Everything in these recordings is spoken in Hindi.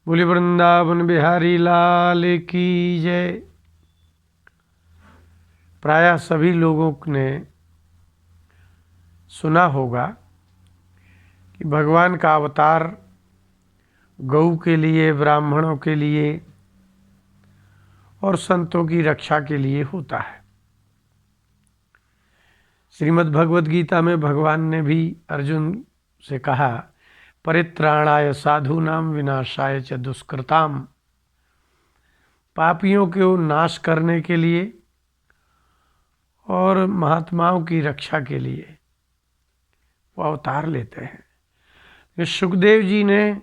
बोले वृंदावन बिहारी लाल की जय। प्रायः सभी लोगों ने सुना होगा कि भगवान का अवतार गौ के लिए, ब्राह्मणों के लिए और संतों की रक्षा के लिए होता है। श्रीमद् भगवद गीता में भगवान ने भी अर्जुन से कहा, परित्राणाय साधूनाम विनाशाय च दुष्कृताम। पापियों को नाश करने के लिए और महात्माओं की रक्षा के लिए वो अवतार लेते हैं। सुखदेव जी ने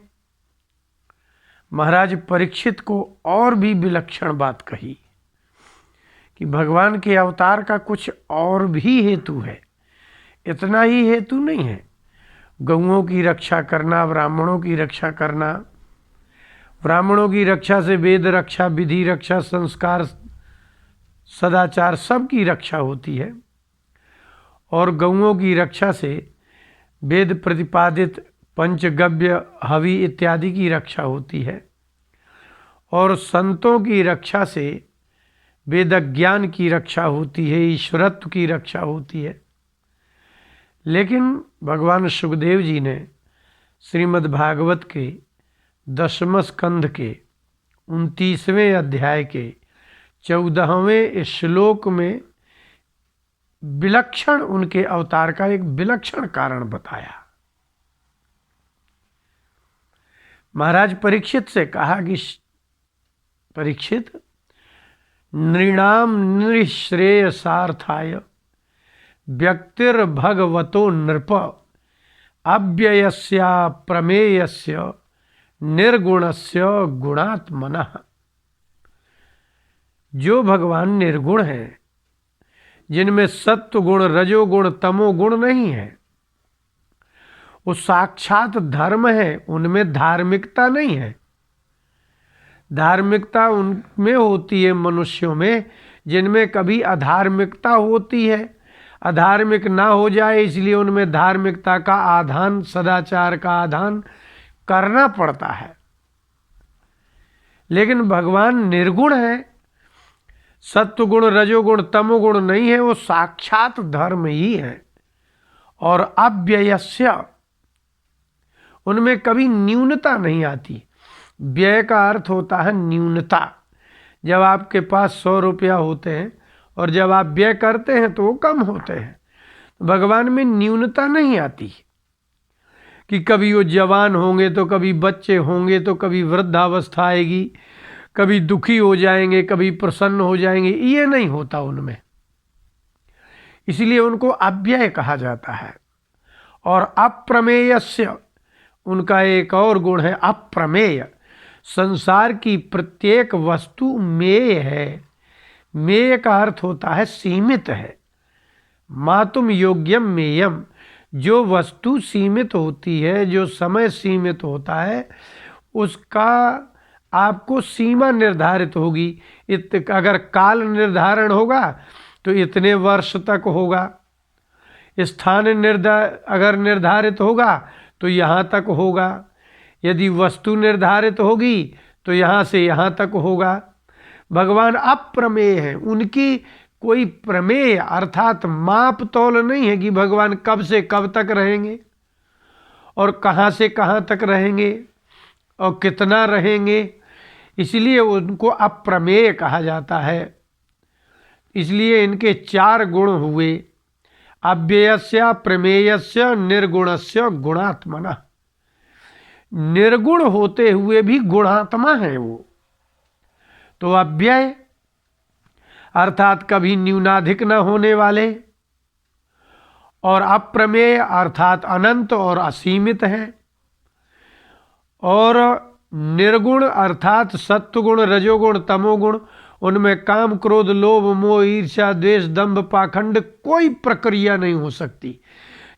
महाराज परीक्षित को और भी विलक्षण बात कही कि भगवान के अवतार का कुछ और भी हेतु है, इतना ही हेतु नहीं है। गौओं की रक्षा करना, ब्राह्मणों की रक्षा करना, ब्राह्मणों की रक्षा से वेद रक्षा, विधि रक्षा, संस्कार, सदाचार सब की रक्षा होती है। और गौओं की रक्षा से वेद प्रतिपादित पंचगव्य, हवि इत्यादि की रक्षा होती है। और संतों की रक्षा से वेद ज्ञान की रक्षा होती है, ईश्वरत्व की रक्षा होती है। लेकिन भगवान सुखदेव जी ने श्रीमद् भागवत के 10वें स्कंध के 29वें अध्याय के 14वें श्लोक में विलक्षण उनके अवतार का एक विलक्षण कारण बताया। महाराज परीक्षित से कहा कि परीक्षित, नृणाम निःश्रेयसार्थाय व्यक्तिर्भगवतो नृप अव्ययस्य प्रमेयस्य निर्गुणस्य गुणात्मनः। जो भगवान निर्गुण हैं, जिनमें सत्व गुण, रजोगुण, तमोगुण नहीं है, वो साक्षात धर्म है, उनमें धार्मिकता नहीं है। धार्मिकता उनमें होती है मनुष्यों में जिनमें कभी अधार्मिकता होती है। अधार्मिक ना हो जाए इसलिए उनमें धार्मिकता का आधान, सदाचार का आधान करना पड़ता है। लेकिन भगवान निर्गुण है, सत्वगुण, रजोगुण, तमोगुण नहीं है, वो साक्षात धर्म ही है। और अव्ययस्य, उनमें कभी न्यूनता नहीं आती। व्यय का अर्थ होता है न्यूनता। जब आपके पास 100 रुपया होते हैं और जब आप व्यय करते हैं तो वो कम होते हैं। भगवान में न्यूनता नहीं आती कि कभी वो जवान होंगे तो कभी बच्चे होंगे तो कभी वृद्धावस्था आएगी, कभी दुखी हो जाएंगे, कभी प्रसन्न हो जाएंगे, ये नहीं होता उनमें। इसलिए उनको अव्यय कहा जाता है। और अप्रमेयस्य, उनका एक और गुण है अप्रमेय। संसार की प्रत्येक वस्तु मेय है। मेय का अर्थ होता है सीमित है। मातुम योग्यम मेयम, जो वस्तु सीमित होती है, जो समय सीमित होता है, उसका आपको सीमा निर्धारित होगी। अगर काल निर्धारण होगा तो इतने वर्ष तक होगा। स्थान अगर निर्धारित होगा तो यहाँ तक होगा। यदि वस्तु निर्धारित होगी तो यहाँ से यहाँ तक होगा। भगवान अप्रमेय है, उनकी कोई प्रमेय अर्थात माप तौल नहीं है कि भगवान कब से कब तक रहेंगे और कहाँ से कहाँ तक रहेंगे और कितना रहेंगे। इसलिए उनको अप्रमेय कहा जाता है। इसलिए इनके 4 गुण हुए, अव्ययस्य, प्रमेयस्य, निर्गुणस्य, गुणात्मनः। निर्गुण होते हुए भी गुणात्मा है वो। तो अव्यय अर्थात कभी न्यूनाधिक न होने वाले, और अप्रमेय अर्थात अनंत और असीमित है, और निर्गुण अर्थात सत्वगुण, रजोगुण, तमोगुण, उनमें काम, क्रोध, लोभ, मोह, ईर्ष्या, द्वेष, दंभ, पाखंड कोई प्रक्रिया नहीं हो सकती।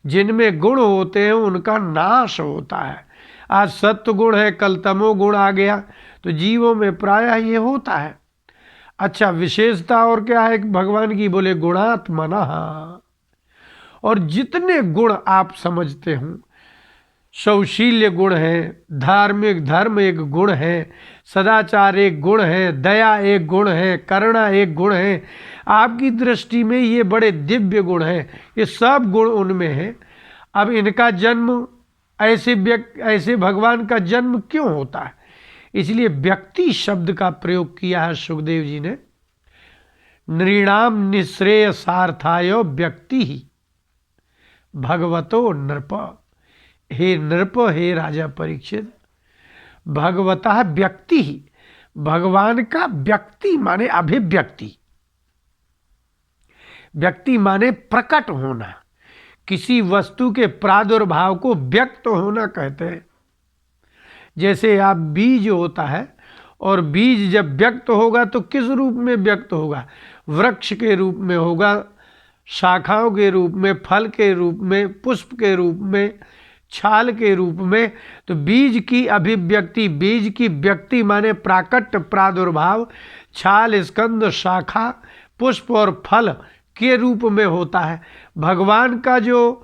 जिनमें गुण होते हैं उनका नाश होता है। आज सत्वगुण है, कल तमोगुण आ गया, तो जीवों में प्रायः ये होता है। अच्छा, विशेषता और क्या है भगवान की? बोले गुणात्मनः। और जितने गुण आप समझते हो, सौशील्य गुण है, धार्मिक धर्म एक गुण है, सदाचार एक गुण है, दया एक गुण है, करुणा एक गुण है। आपकी दृष्टि में ये बड़े दिव्य गुण हैं, ये सब गुण उनमें हैं। अब इनका जन्म ऐसे भगवान का जन्म क्यों होता है? इसलिए व्यक्ति शब्द का प्रयोग किया है सुखदेव जी ने। नृणाम निःश्रेय सार्थाय व्यक्ति ही भगवतो नृप। हे नृप, हे राजा परीक्षित, भगवतः व्यक्ति ही, भगवान का व्यक्ति माने अभिव्यक्ति। व्यक्ति माने प्रकट होना, किसी वस्तु के प्रादुर्भाव को व्यक्त होना कहते हैं। जैसे आप बीज होता है, और बीज जब व्यक्त होगा तो किस रूप में व्यक्त होगा? वृक्ष के रूप में होगा, शाखाओं के रूप में, फल के रूप में, पुष्प के रूप में, छाल के रूप में। तो बीज की अभिव्यक्ति, बीज की व्यक्ति माने प्राकट प्रादुर्भाव, छाल, स्कंद, शाखा, पुष्प और फल के रूप में होता है। भगवान का जो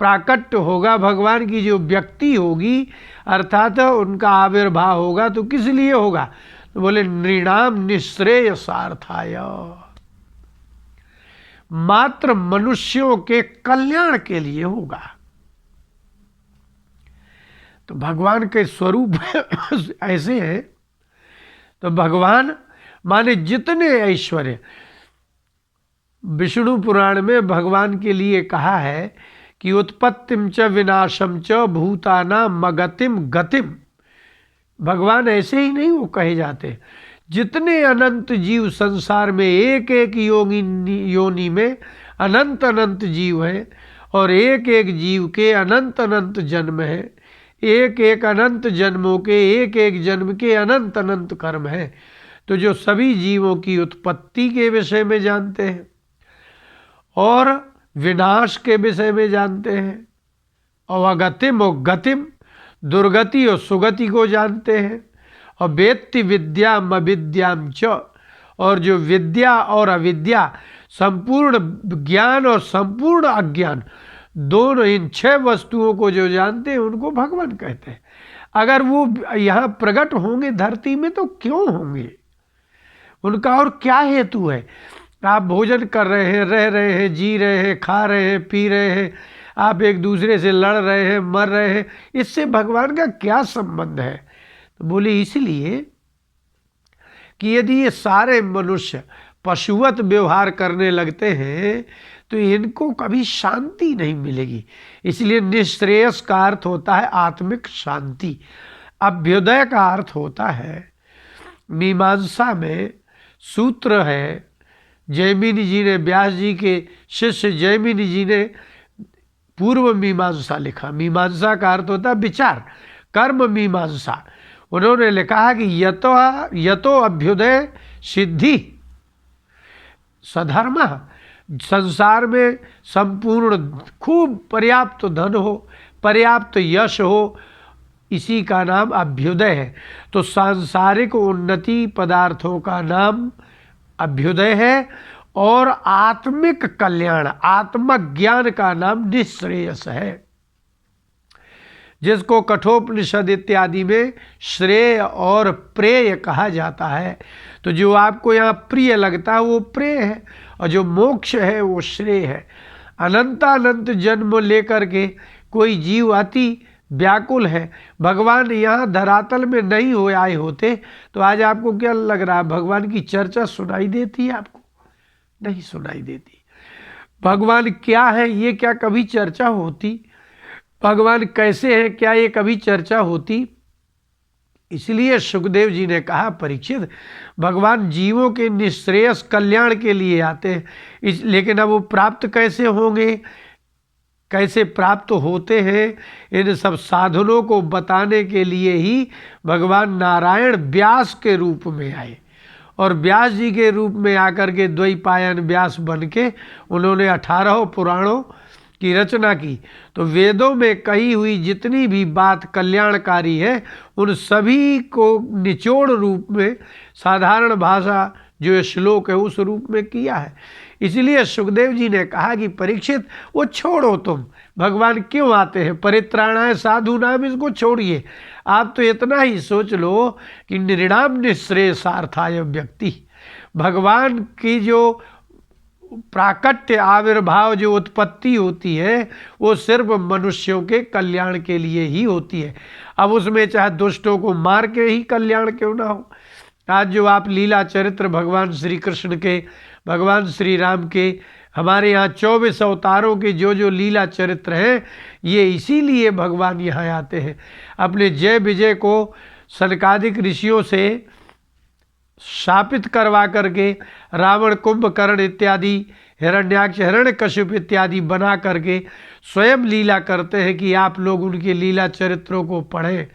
प्राकट्य होगा, भगवान की जो व्यक्ति होगी, अर्थात उनका आविर्भाव होगा, तो किस लिए होगा? तो बोले नृणाम निःश्रेय सार्थाय, मात्र मनुष्यों के कल्याण के लिए होगा। तो भगवान के स्वरूप ऐसे हैं। तो भगवान माने जितने ऐश्वर्य, विष्णु पुराण में भगवान के लिए कहा है कि उत्पत्तिम च विनाशम च भूतानां मगतिम गतिम। भगवान ऐसे ही नहीं वो कहे जाते। जितने अनंत जीव संसार में, एक एक योनि में अनंत अनंत जीव हैं, और एक एक जीव के अनंत अनंत जन्म हैं, एक एक अनंत जन्मों के, एक एक जन्म के अनंत अनंत कर्म हैं। तो जो सभी जीवों की उत्पत्ति के विषय में जानते हैं, और विनाश के विषय में जानते हैं, और अगतिम और गतिम, दुर्गति और सुगति को जानते हैं, और वेत्ति विद्याम अविद्याम च, और जो विद्या और अविद्या, संपूर्ण ज्ञान और संपूर्ण अज्ञान, दोनों इन 6 वस्तुओं को जो जानते हैं उनको भगवान कहते हैं। अगर वो यहाँ प्रकट होंगे धरती में तो क्यों होंगे? उनका और क्या हेतु है? आप भोजन कर रहे हैं, रह रहे हैं, जी रहे हैं, खा रहे हैं, पी रहे हैं, आप एक दूसरे से लड़ रहे हैं, मर रहे हैं, इससे भगवान का क्या संबंध है? तो बोले इसलिए कि यदि ये सारे मनुष्य पशुवत व्यवहार करने लगते हैं तो इनको कभी शांति नहीं मिलेगी। इसलिए निःश्रेयस का अर्थ होता है आत्मिक शांति। अभ्युदय का अर्थ होता है, मीमांसा में सूत्र है, जैमिनी जी ने, व्यास जी के शिष्य जैमिनी जी ने पूर्व मीमांसा लिखा। मीमांसा का अर्थ होता है विचार, कर्म मीमांसा। उन्होंने लिखा है कि यतो अभ्युदय सिद्धि सधर्म। संसार में संपूर्ण खूब पर्याप्त धन हो, पर्याप्त यश हो, इसी का नाम अभ्युदय है। तो सांसारिक उन्नति पदार्थों का नाम अभ्युदय है, और आत्मिक कल्याण, आत्मज्ञान का नाम निःश्रेयस है, जिसको कठोपनिषद इत्यादि में श्रेय और प्रेय कहा जाता है। तो जो आपको यहाँ प्रिय लगता है वो प्रेय है, और जो मोक्ष है वो श्रेय है। अनंतानंत जन्म लेकर के कोई जीव अति व्याकुल है। भगवान यहाँ धरातल में नहीं हो आए होते तो आज आपको क्या लग रहा है? भगवान की चर्चा सुनाई देती है आपको? नहीं सुनाई देती। भगवान क्या है ये क्या कभी चर्चा होती? भगवान कैसे हैं क्या ये कभी चर्चा होती? इसलिए सुखदेव जी ने कहा, परीक्षित, भगवान जीवों के निःश्रेयस कल्याण के लिए आते हैं। लेकिन अब वो प्राप्त कैसे होंगे, कैसे प्राप्त होते हैं, इन सब साधनों को बताने के लिए ही भगवान नारायण व्यास के रूप में आए। और व्यास जी के रूप में आकर के द्वैपायन व्यास बन के उन्होंने 18 पुराणों की रचना की। तो वेदों में कही हुई जितनी भी बात कल्याणकारी है उन सभी को निचोड़ रूप में, साधारण भाषा जो श्लोक है उस रूप में किया है। इसलिए सुखदेव जी ने कहा कि परीक्षित वो छोड़ो तुम, भगवान क्यों आते हैं? परित्राणाय साधूनाम, इसको छोड़िए। आप तो इतना ही सोच लो कि नृणाम निःश्रेयसार्थाय व्यक्ति, भगवान की जो प्राकट्य आविर्भाव, जो उत्पत्ति होती है, वो सिर्फ मनुष्यों के कल्याण के लिए ही होती है। अब उसमें चाहे दुष्टों को मार के ही कल्याण क्यों ना हो। आज जो आप लीला चरित्र भगवान श्री कृष्ण के, भगवान श्री राम के, हमारे यहाँ 24 अवतारों के जो जो लीला चरित्र हैं, ये इसीलिए भगवान यहाँ आते हैं। अपने जय विजय को सनकादिक ऋषियों से शापित करवा करके, रावण, कुंभकर्ण इत्यादि, हिरण्याक्ष, हिरण्यकशिप इत्यादि बना करके स्वयं लीला करते हैं कि आप लोग उनके लीला चरित्रों को पढ़ें,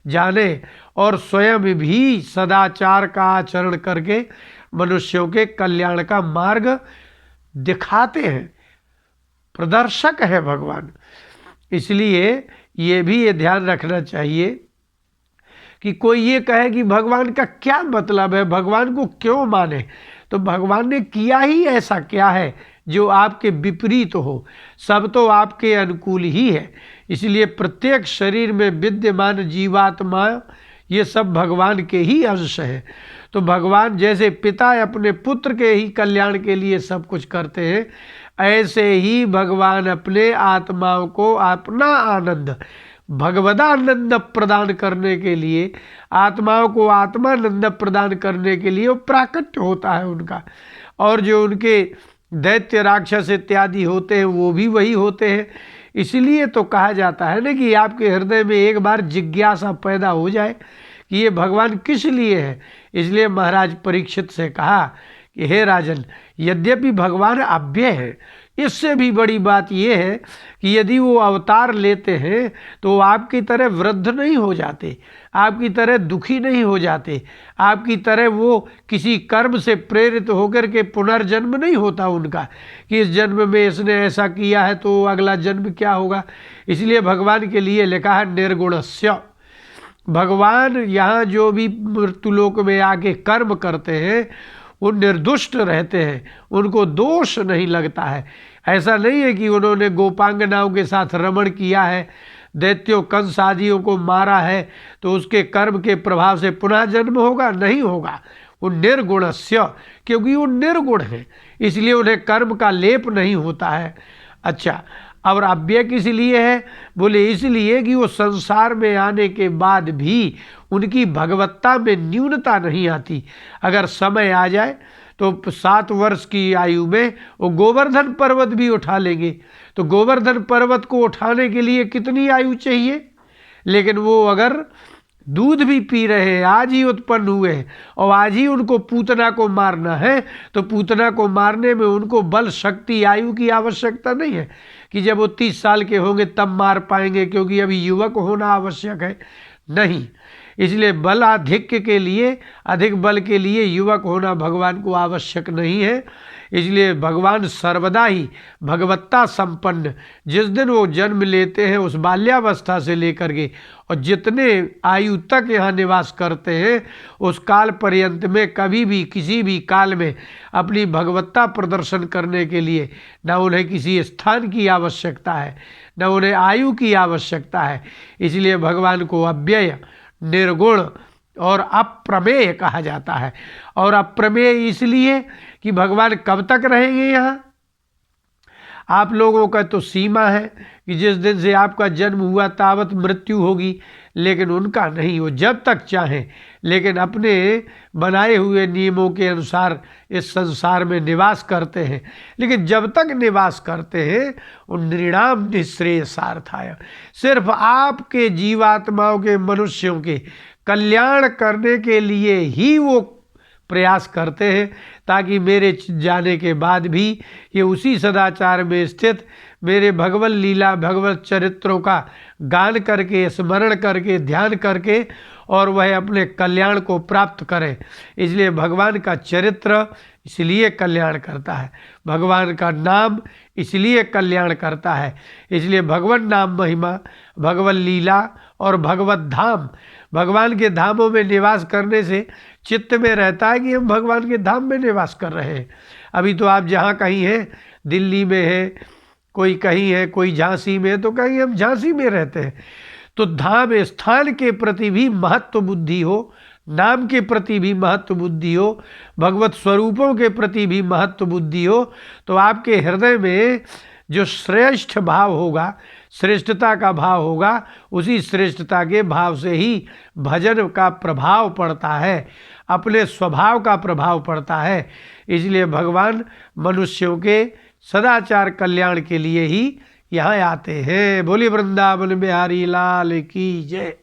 जानें, और स्वयं भी सदाचार का आचरण करके मनुष्यों के कल्याण का मार्ग दिखाते हैं। प्रदर्शक है भगवान। इसलिए ये भी ये ध्यान रखना चाहिए कि कोई ये कहे कि भगवान का क्या मतलब है, भगवान को क्यों माने। तो भगवान ने किया ही ऐसा क्या है जो आपके विपरीत हो? सब तो आपके अनुकूल ही है। इसलिए प्रत्येक शरीर में विद्यमान जीवात्मा, ये सब भगवान के ही अंश हैं। तो भगवान जैसे पिता अपने पुत्र के ही कल्याण के लिए सब कुछ करते हैं, ऐसे ही भगवान अपने आत्माओं को अपना आनंद, भगवदानंद प्रदान करने के लिए, आत्माओं को आत्मानंद प्रदान करने के लिए वो प्राकट्य होता है उनका। और जो उनके दैत्य, राक्षस इत्यादि होते हैं, वो भी वही होते हैं। इसलिए तो कहा जाता है ना कि आपके हृदय में एक बार जिज्ञासा पैदा हो जाए कि ये भगवान किस लिए है। इसलिए महाराज परीक्षित से कहा कि हे राजन, यद्यपि भगवान अव्यय है, इससे भी बड़ी बात यह है कि यदि वो अवतार लेते हैं तो वो आपकी तरह वृद्ध नहीं हो जाते, आपकी तरह दुखी नहीं हो जाते, आपकी तरह वो किसी कर्म से प्रेरित होकर के पुनर्जन्म नहीं होता उनका कि इस जन्म में इसने ऐसा किया है तो अगला जन्म क्या होगा। इसलिए भगवान के लिए लिखा है निर्गुणस्य। भगवान यहाँ जो भी मृत्युलोक में आके कर्म करते हैं वो निर्दुष्ट रहते हैं, उनको दोष नहीं लगता है। ऐसा नहीं है कि उन्होंने गोपांगनाओं के साथ रमण किया है, दैत्यों कंस आदियों को मारा है तो उसके कर्म के प्रभाव से पुनः जन्म होगा, नहीं होगा। वो निर्गुणस्य, क्योंकि वो निर्गुण है, इसलिए उन्हें कर्म का लेप नहीं होता है। अच्छा, और अव्यय किस लिए है? बोले इसलिए कि वो संसार में आने के बाद भी उनकी भगवत्ता में न्यूनता नहीं आती। अगर समय आ जाए तो 7 वर्ष की आयु में वो गोवर्धन पर्वत भी उठा लेंगे। तो गोवर्धन पर्वत को उठाने के लिए कितनी आयु चाहिए? लेकिन वो अगर दूध भी पी रहे हैं, आज ही उत्पन्न हुए हैं और आज ही उनको पूतना को मारना है, तो पूतना को मारने में उनको बल, शक्ति, आयु की आवश्यकता नहीं है कि जब वो 30 साल के होंगे तब मार पाएंगे, क्योंकि अभी युवक होना आवश्यक है। नहीं, इसलिए बलाधिक्य के लिए, अधिक बल के लिए युवक होना भगवान को आवश्यक नहीं है। इसलिए भगवान सर्वदा ही भगवत्ता संपन्न, जिस दिन वो जन्म लेते हैं उस बाल्यावस्था से लेकर के और जितने आयु तक यहाँ निवास करते हैं उस काल पर्यंत में कभी भी किसी भी काल में अपनी भगवत्ता प्रदर्शन करने के लिए न उन्हें किसी स्थान की आवश्यकता है, न उन्हें आयु की आवश्यकता है। इसलिए भगवान को अव्यय, निर्गुण और अप्रमेय कहा जाता है। और अप्रमेय इसलिए कि भगवान कब तक रहेंगे यहाँ? आप लोगों का तो सीमा है कि जिस दिन से आपका जन्म हुआ तावत मृत्यु होगी, लेकिन उनका नहीं, वो जब तक चाहें, लेकिन अपने बनाए हुए नियमों के अनुसार इस संसार में निवास करते हैं। लेकिन जब तक निवास करते हैं वो नृणाम निःश्रेयसार्थाय, सिर्फ आपके जीवात्माओं के, मनुष्यों के कल्याण करने के लिए ही वो प्रयास करते हैं, ताकि मेरे जाने के बाद भी ये उसी सदाचार में स्थित मेरे भगवत लीला, भगवत चरित्रों का गान करके, स्मरण करके, ध्यान करके और वह अपने कल्याण को प्राप्त करें। इसलिए भगवान का चरित्र इसलिए कल्याण करता है, भगवान का नाम इसलिए कल्याण करता है। इसलिए भगवत नाम महिमा, भगवत लीला और भगवत धाम, भगवान के धामों में निवास करने से चित्त में रहता है कि हम भगवान के धाम में निवास कर रहे हैं। अभी तो आप जहाँ कहीं हैं, दिल्ली में हैं कोई कहीं है, कोई झांसी में, तो कहीं हम झांसी में रहते हैं। तो धाम स्थान के प्रति भी महत्व बुद्धि हो, नाम के प्रति भी महत्व बुद्धि हो, भगवत स्वरूपों के प्रति भी महत्व बुद्धि हो, तो आपके हृदय में जो श्रेष्ठ भाव होगा, श्रेष्ठता का भाव होगा, उसी श्रेष्ठता के भाव से ही भजन का प्रभाव पड़ता है, अपने स्वभाव का प्रभाव पड़ता है। इसलिए भगवान मनुष्यों के सदाचार कल्याण के लिए ही यहाँ आते हैं। बोलिए वृंदावन बिहारी लाल की जय।